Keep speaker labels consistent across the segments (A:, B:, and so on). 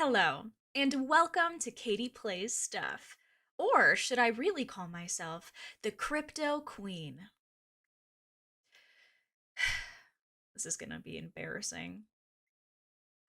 A: Hello, and welcome to Katie Plays Stuff. Or should I really call myself the Crypto Queen? This is gonna be embarrassing.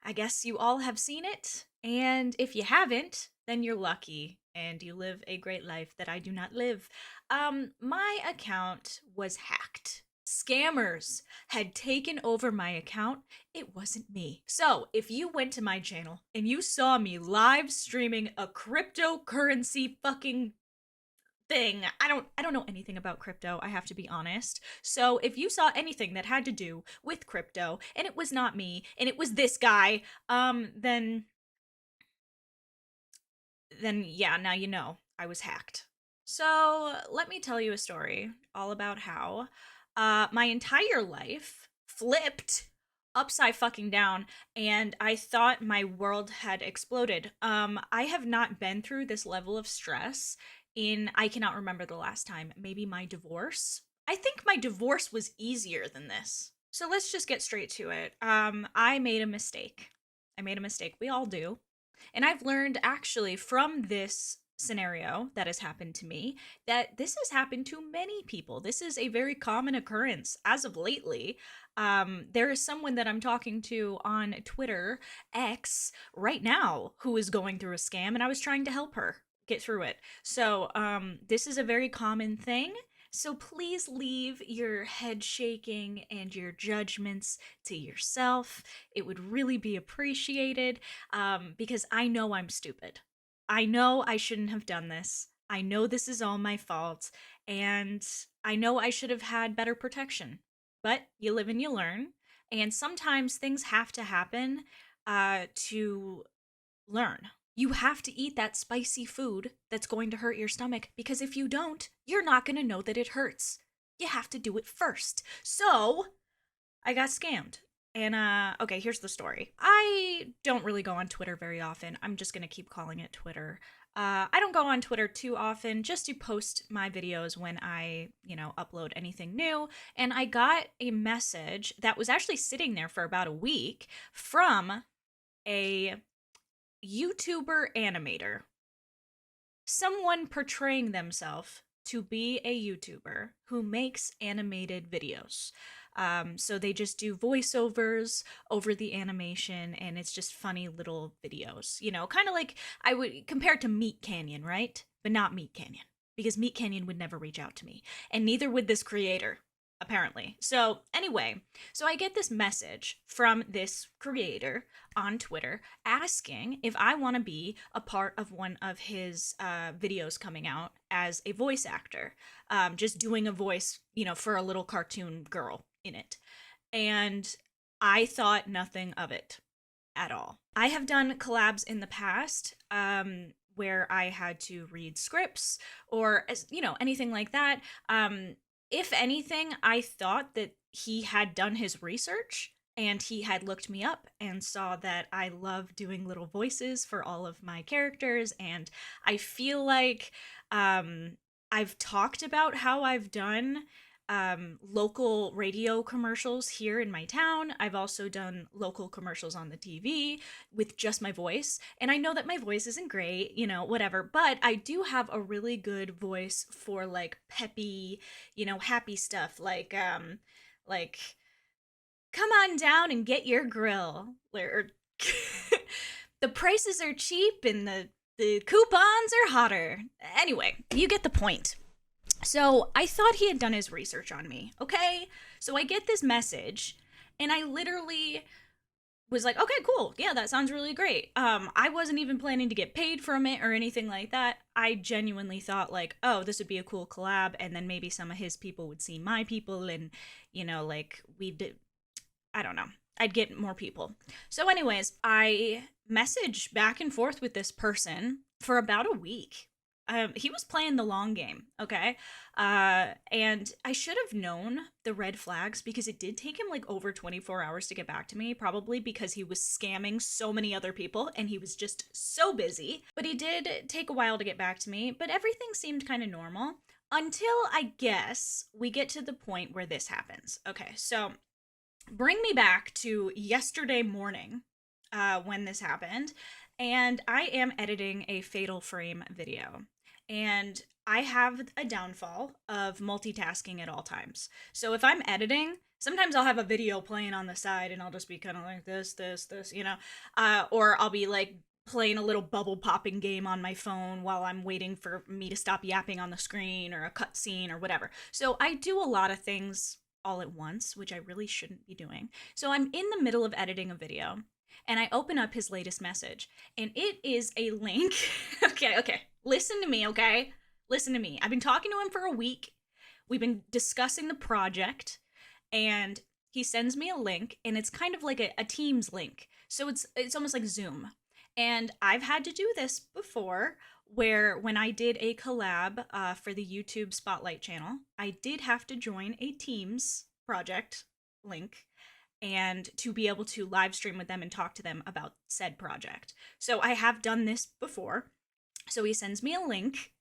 A: I guess you all have seen it, and if you haven't, then you're lucky and you live a great life that I do not live. My account was hacked. Scammers had taken over my account. It wasn't me. So, if you went to my channel and you saw me live streaming a cryptocurrency fucking thing. I don't know anything about crypto, I have to be honest. So if you saw anything that had to do with crypto and it was not me and it was this guy, then yeah, now you know I was hacked. So let me tell you a story all about how my entire life flipped upside fucking down and I thought my world had exploded. I have not been through this level of stress in I cannot remember the last time. Maybe my divorce. I think my divorce was easier than this. So let's just get straight to it. I made a mistake. I made a mistake. We all do. And I've learned actually from this scenario that has happened to me that this has happened to many people. This is a very common occurrence as of lately. There is someone that I'm talking to on Twitter X right now who is going through a scam, and I was trying to help her get through it. So this is a very common thing. So please leave your head shaking and your judgments to yourself. It would really be appreciated because I know I'm stupid. I know I shouldn't have done this. I know this is all my fault, and I know I should have had better protection. But you live and you learn, and sometimes things have to happen to learn. You have to eat that spicy food that's going to hurt your stomach because if you don't, you're not going to know that it hurts. You have to do it first. So, I got scammed. And okay, here's the story. I don't really go on Twitter very often. I'm just going to keep calling it Twitter. I don't go on Twitter too often just to post my videos when I, upload anything new. And I got a message that was actually sitting there for about a week from a YouTuber animator, someone portraying themselves to be a YouTuber who makes animated videos. So they just do voiceovers over the animation, and it's just funny little videos. Kind of like I would compare it to Meat Canyon, right? But not Meat Canyon, because Meat Canyon would never reach out to me, and neither would this creator, apparently. So, anyway, so I get this message from this creator on Twitter asking if I want to be a part of one of his videos coming out as a voice actor, just doing a voice, for a little cartoon girl in it. And I thought nothing of it at all. I have done collabs in the past where I had to read scripts or, anything like that. If anything, I thought that he had done his research and he had looked me up and saw that I love doing little voices for all of my characters. And I feel like I've talked about how I've done local radio commercials here in my town. I've also done local commercials on the TV with just my voice. And I know that my voice isn't great, whatever, but I do have a really good voice for like peppy, happy stuff like come on down and get your grill. Or the prices are cheap and the coupons are hotter. Anyway, you get the point. So I thought he had done his research on me, okay? So I get this message, and I literally was like, okay, cool. Yeah, that sounds really great. I wasn't even planning to get paid from it or anything like that. I genuinely thought like, oh, this would be a cool collab, and then maybe some of his people would see my people, and like I don't know. I'd get more people. So, anyways, I messaged back and forth with this person for about a week. He was playing the long game, okay? And I should have known the red flags because it did take him like over 24 hours to get back to me, probably because he was scamming so many other people and he was just so busy. But he did take a while to get back to me, but everything seemed kind of normal until I guess we get to the point where this happens. Okay, so bring me back to yesterday morning when this happened. and I am editing a Fatal Frame video. And I have a downfall of multitasking at all times. So if I'm editing, sometimes I'll have a video playing on the side and I'll just be kind of like this, or I'll be like playing a little bubble popping game on my phone while I'm waiting for me to stop yapping on the screen or a cut scene or whatever. So I do a lot of things all at once, which I really shouldn't be doing. So I'm in the middle of editing a video and I open up his latest message, and it is a link. Okay. Listen to me, okay? Listen to me. I've been talking to him for a week. We've been discussing the project, and he sends me a link, and it's kind of like a Teams link. So it's almost like Zoom. And I've had to do this before, where when I did a collab for the YouTube Spotlight channel, I did have to join a Teams project link and to be able to live stream with them and talk to them about said project. So I have done this before. So he sends me a link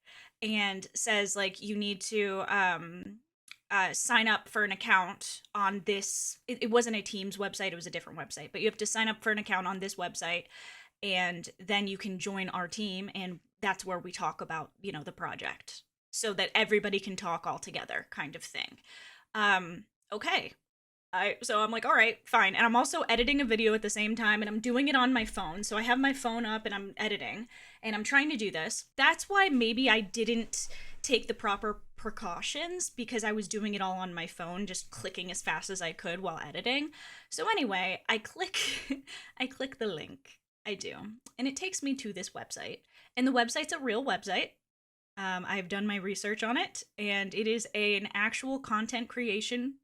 A: and says, like, you need to sign up for an account on this. It wasn't a Teams website, it was a different website, but you have to sign up for an account on this website, and then you can join our team, and that's where we talk about, the project, so that everybody can talk all together, kind of thing. Okay. So I'm like, all right, fine. And I'm also editing a video at the same time, and I'm doing it on my phone. So I have my phone up and I'm editing, and I'm trying to do this. That's why maybe I didn't take the proper precautions, because I was doing it all on my phone, just clicking as fast as I could while editing. So anyway, I click I click the link. I do. And it takes me to this website. And the website's a real website. I've done my research on it, and it is an actual content creation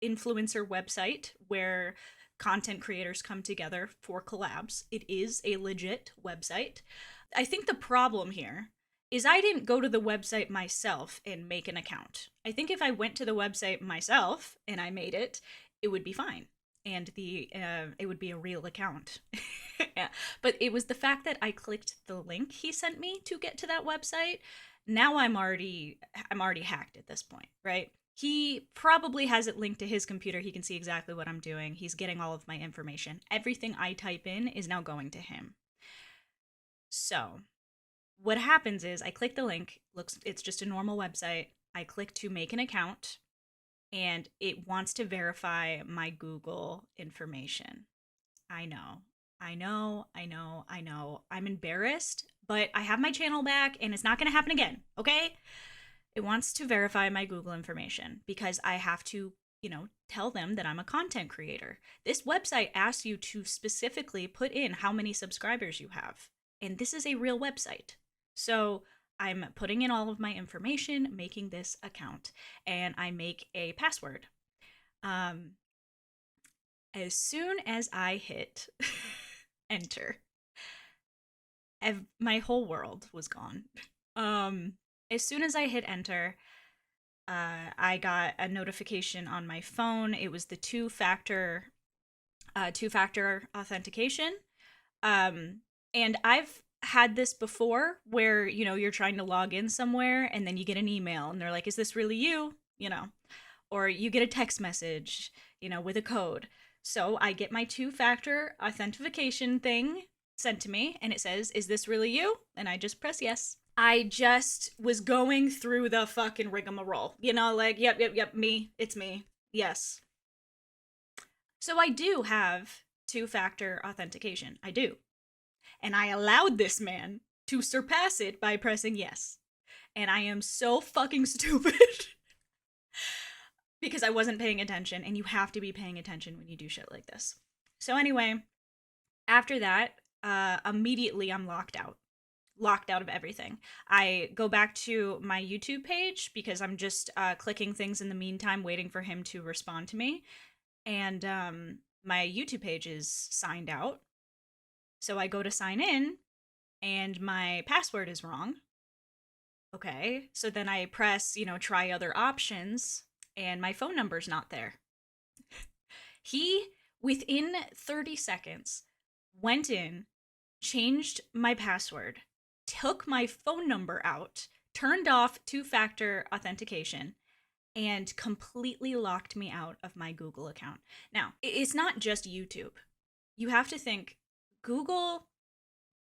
A: influencer website where content creators come together for collabs. It is a legit website. I think the problem here is I didn't go to the website myself and make an account. I think if I went to the website myself and I made it, it would be fine, and it would be a real account. Yeah. But it was the fact that I clicked the link he sent me to get to that website. Now I'm already hacked at this point, right? He probably has it linked to his computer. He can see exactly what I'm doing. He's getting all of my information. Everything I type in is now going to him. So, what happens is I click the link, it's just a normal website. I click to make an account, and it wants to verify my Google information. I know. I'm embarrassed, but I have my channel back and it's not going to happen again, okay? It wants to verify my Google information because I have to, tell them that I'm a content creator. This website asks you to specifically put in how many subscribers you have. And this is a real website. So I'm putting in all of my information, making this account, and I make a password. As soon as I hit enter, my whole world was gone. As soon as I hit enter, I got a notification on my phone. It was the two-factor authentication. And I've had this before where, you're trying to log in somewhere and then you get an email and they're like, is this really you? Or you get a text message, with a code. So I get my two-factor authentication thing sent to me, and it says, is this really you? And I just press yes. I just was going through the fucking rigmarole, like, yep, me, it's me, yes. So I do have two-factor authentication. I do. And I allowed this man to surpass it by pressing yes. And I am so fucking stupid. Because I wasn't paying attention, and you have to be paying attention when you do shit like this. So anyway, after that, immediately I'm locked out of everything. I go back to my YouTube page because I'm just clicking things in the meantime, waiting for him to respond to me. And my YouTube page is signed out. So I go to sign in, and my password is wrong. Okay, so then I press, try other options, and my phone number's not there. He, within 30 seconds, went in, changed my password, took my phone number out, turned off two-factor authentication, and completely locked me out of my Google account. Now, it's not just YouTube. You have to think Google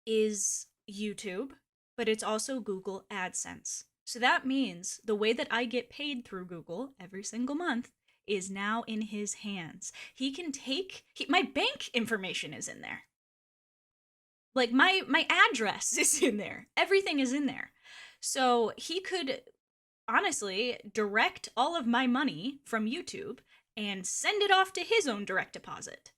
A: is YouTube, but it's also Google AdSense. So that means the way that I get paid through Google every single month is now in his hands. He can my bank information is in there. Like my address is in there. Everything is in there. So he could honestly direct all of my money from YouTube and send it off to his own direct deposit.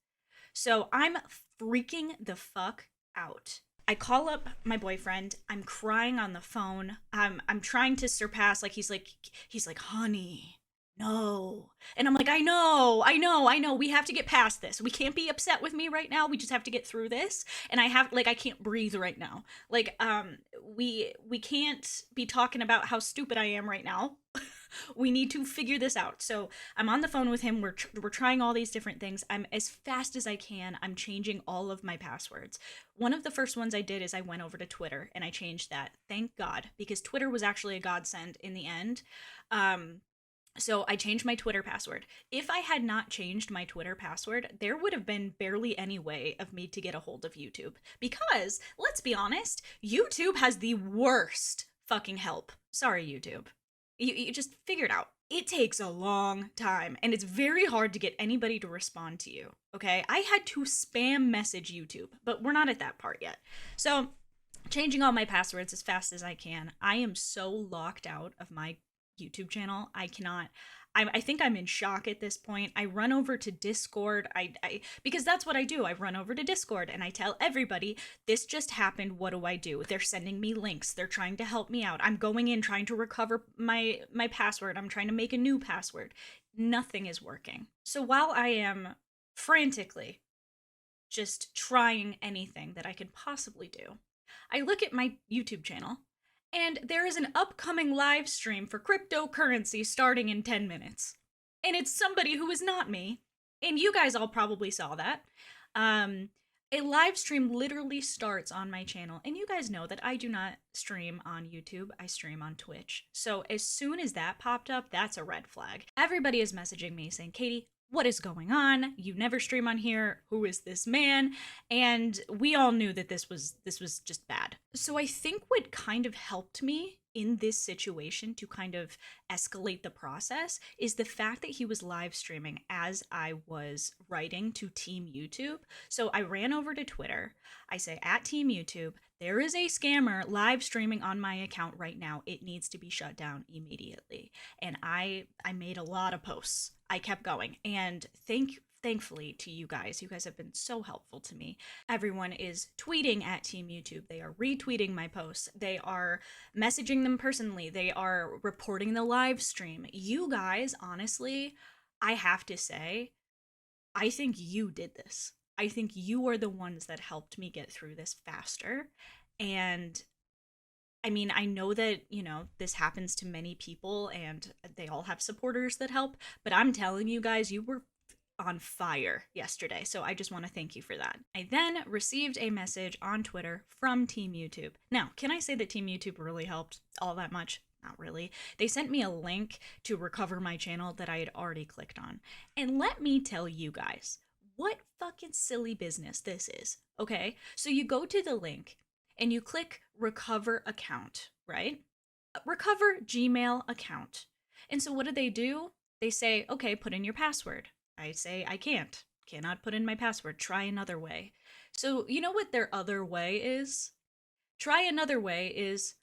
A: So I'm freaking the fuck out. I call up my boyfriend. I'm crying on the phone. I'm trying to surpass, like he's like, honey, no. And I'm like, I know. We have to get past this. We can't be upset with me right now. We just have to get through this. And I can't breathe right now. Like, we can't be talking about how stupid I am right now. We need to figure this out. So I'm on the phone with him. We're trying all these different things. I'm as fast as I can. I'm changing all of my passwords. One of the first ones I did is I went over to Twitter and I changed that. Thank God, because Twitter was actually a godsend in the end. So I changed my Twitter password. If I had not changed my Twitter password, there would have been barely any way of me to get a hold of YouTube. Because, let's be honest, YouTube has the worst fucking help. Sorry, YouTube. You just figure it out. It takes a long time, and it's very hard to get anybody to respond to you, okay? I had to spam message YouTube, but we're not at that part yet. So, changing all my passwords as fast as I can. I am so locked out of my YouTube channel. I cannot. I think I'm in shock at this point. I run over to Discord. Because that's what I do. I run over to Discord and I tell everybody, this just happened. What do I do? They're sending me links. They're trying to help me out. I'm going in trying to recover my password. I'm trying to make a new password. Nothing is working. So while I am frantically just trying anything that I could possibly do, I look at my YouTube channel and there is an upcoming live stream for cryptocurrency starting in 10 minutes. And it's somebody who is not me. And you guys all probably saw that. A live stream literally starts on my channel. And you guys know that I do not stream on YouTube, I stream on Twitch. So as soon as that popped up, that's a red flag. Everybody is messaging me saying, Katie, what is going on? You never stream on here. Who is this man? And we all knew that this was just bad. So I think what kind of helped me in this situation to kind of escalate the process is the fact that he was live streaming as I was writing to Team YouTube. So I ran over to Twitter. I say, at Team YouTube, there is a scammer live streaming on my account right now. It needs to be shut down immediately. And I made a lot of posts. I kept going. And thankfully to you guys have been so helpful to me. Everyone is tweeting at Team YouTube. They are retweeting my posts. They are messaging them personally. They are reporting the live stream. You guys, honestly, I have to say, I think you did this. I think you are the ones that helped me get through this faster. And I mean, I know that, this happens to many people and they all have supporters that help, but I'm telling you guys, you were on fire yesterday. So I just want to thank you for that. I then received a message on Twitter from Team YouTube. Now, can I say that Team YouTube really helped all that much? Not really. They sent me a link to recover my channel that I had already clicked on. And let me tell you guys what fucking silly business this is. Okay? So you go to the link and you click recover account, right? Recover Gmail account. And so what do? They say, okay, put in your password. I say, I cannot put in my password. Try another way. So you know what their other way is? Try another way is,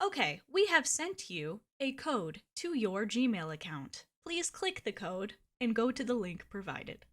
A: okay, we have sent you a code to your Gmail account. Please click the code and go to the link provided.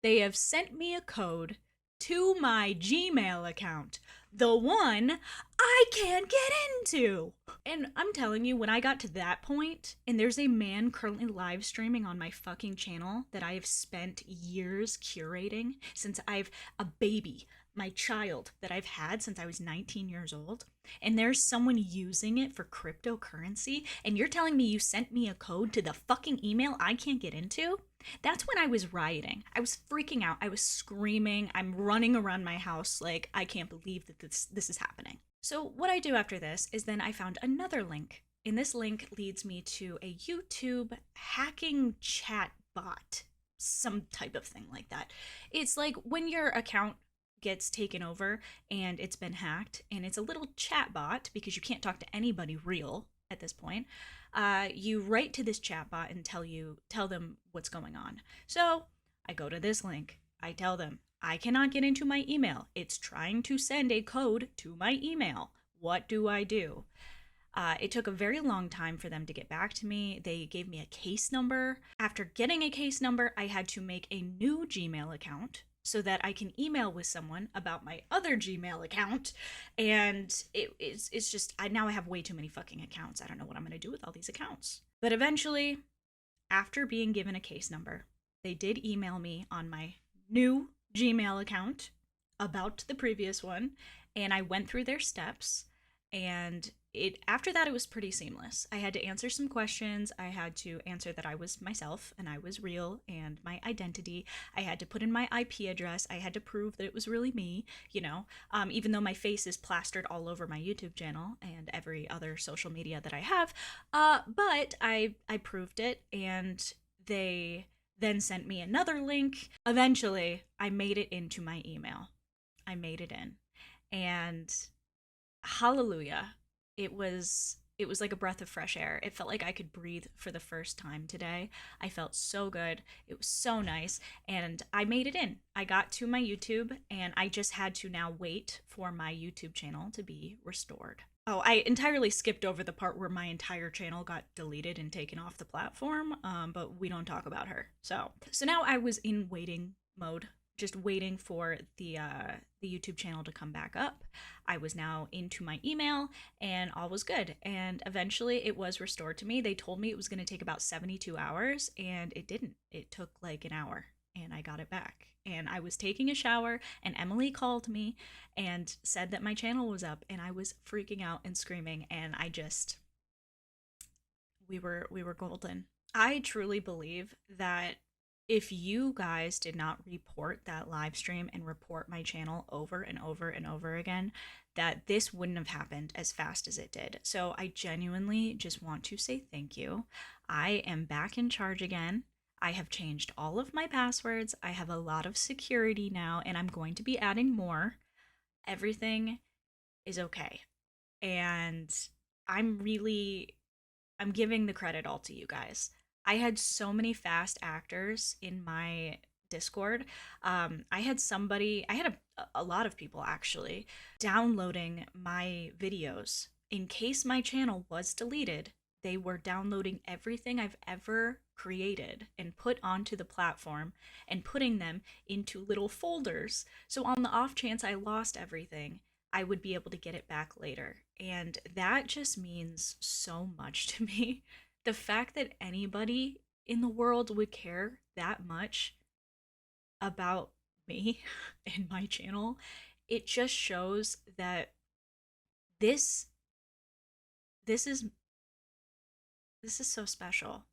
A: They have sent me a code to my Gmail account, the one I can't get into. And I'm telling you, when I got to that point, and there's a man currently live streaming on my fucking channel that I have spent years curating since a baby, my child that I've had since I was 19 years old, and there's someone using it for cryptocurrency, and you're telling me you sent me a code to the fucking email I can't get into? That's when I was rioting. I was freaking out. I was screaming. I'm running around my house like, I can't believe that this is happening. So what I do after this is then I found another link. And this link leads me to a YouTube hacking chat bot, some type of thing like that. It's like when your account gets taken over and it's been hacked and it's a little chat bot because you can't talk to anybody real at this point, you write to this chat bot and tell them what's going on. So I go to this link. I tell them I cannot get into my email. It's trying to send a code to my email. What do I do? It took a very long time for them to get back to me. They gave me a case number. After getting a case number, I had to make a new Gmail account so that I can email with someone about my other Gmail account. And it's just, now I have way too many fucking accounts. I don't know what I'm going to do with all these accounts. But eventually, after being given a case number, they did email me on my new Gmail account about the previous one, and I went through their steps, and after that it was pretty seamless. I had to answer some questions. I had to answer that I was myself and I was real and my identity. I had to put in my IP address. I had to prove that it was really me, even though my face is plastered all over my YouTube channel and every other social media that I have. But I proved it, and they then sent me another link. Eventually, I made it into my email. I made it in. And hallelujah. It was like a breath of fresh air. It felt like I could breathe for the first time today. I felt so good. It was so nice, and I made it in. I got to my YouTube, and I just had to now wait for my YouTube channel to be restored. Oh, I entirely skipped over the part where my entire channel got deleted and taken off the platform, but we don't talk about her. So now I was in waiting mode, just waiting for the YouTube channel to come back up. I was now into my email, and all was good. And eventually it was restored to me. They told me it was going to take about 72 hours, and it didn't. It took like an hour, and I got it back. And I was taking a shower, and Emily called me and said that my channel was up, and I was freaking out and screaming, and we were golden. I truly believe that if you guys did not report that live stream and report my channel over and over and over again, that this wouldn't have happened as fast as it did. So I genuinely just want to say thank you. I am back in charge again. I have changed all of my passwords. I have a lot of security now, and I'm going to be adding more. Everything is okay. And I'm giving the credit all to you guys. I had so many fast actors in my Discord. I had a lot of people actually downloading my videos. In case my channel was deleted, they were downloading everything I've ever created and put onto the platform and putting them into little folders. So on the off chance I lost everything, I would be able to get it back later. And that just means so much to me. The fact that anybody in the world would care that much about me and my channel, it just shows that this is so special.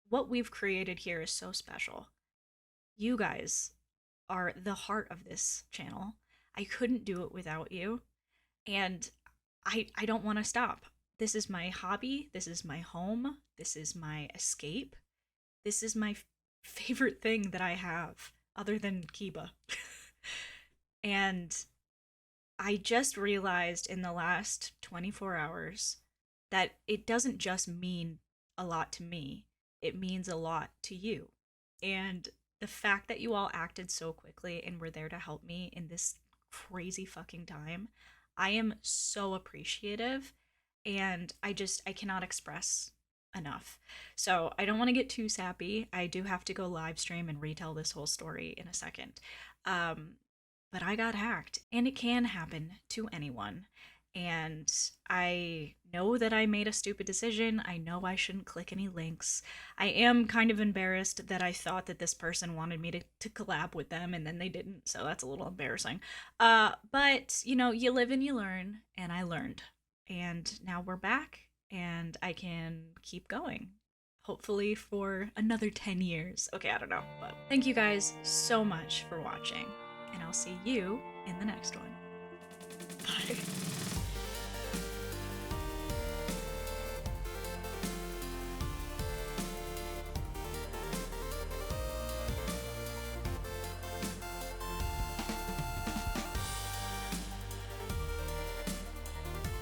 A: What we've created here is so special. You guys are the heart of this channel. I couldn't do it without you, and I don't want to stop. This is my hobby. This is my home. This is my escape. This is my favorite thing that I have, other than Kiba. And I just realized in the last 24 hours that it doesn't just mean a lot to me, it means a lot to you. And the fact that you all acted so quickly and were there to help me in this crazy fucking time, I am so appreciative, and I cannot express enough. So I don't want to get too sappy. I do have to go live stream and retell this whole story in a second. But I got hacked, and it can happen to anyone. And I know that I made a stupid decision. I know I shouldn't click any links. I am kind of embarrassed that I thought that this person wanted me to collab with them, and then they didn't, so that's a little embarrassing. But, you live and you learn, and I learned. And now we're back, and I can keep going. Hopefully for another 10 years. Okay, I don't know. But thank you guys so much for watching, and I'll see you in the next one. Bye.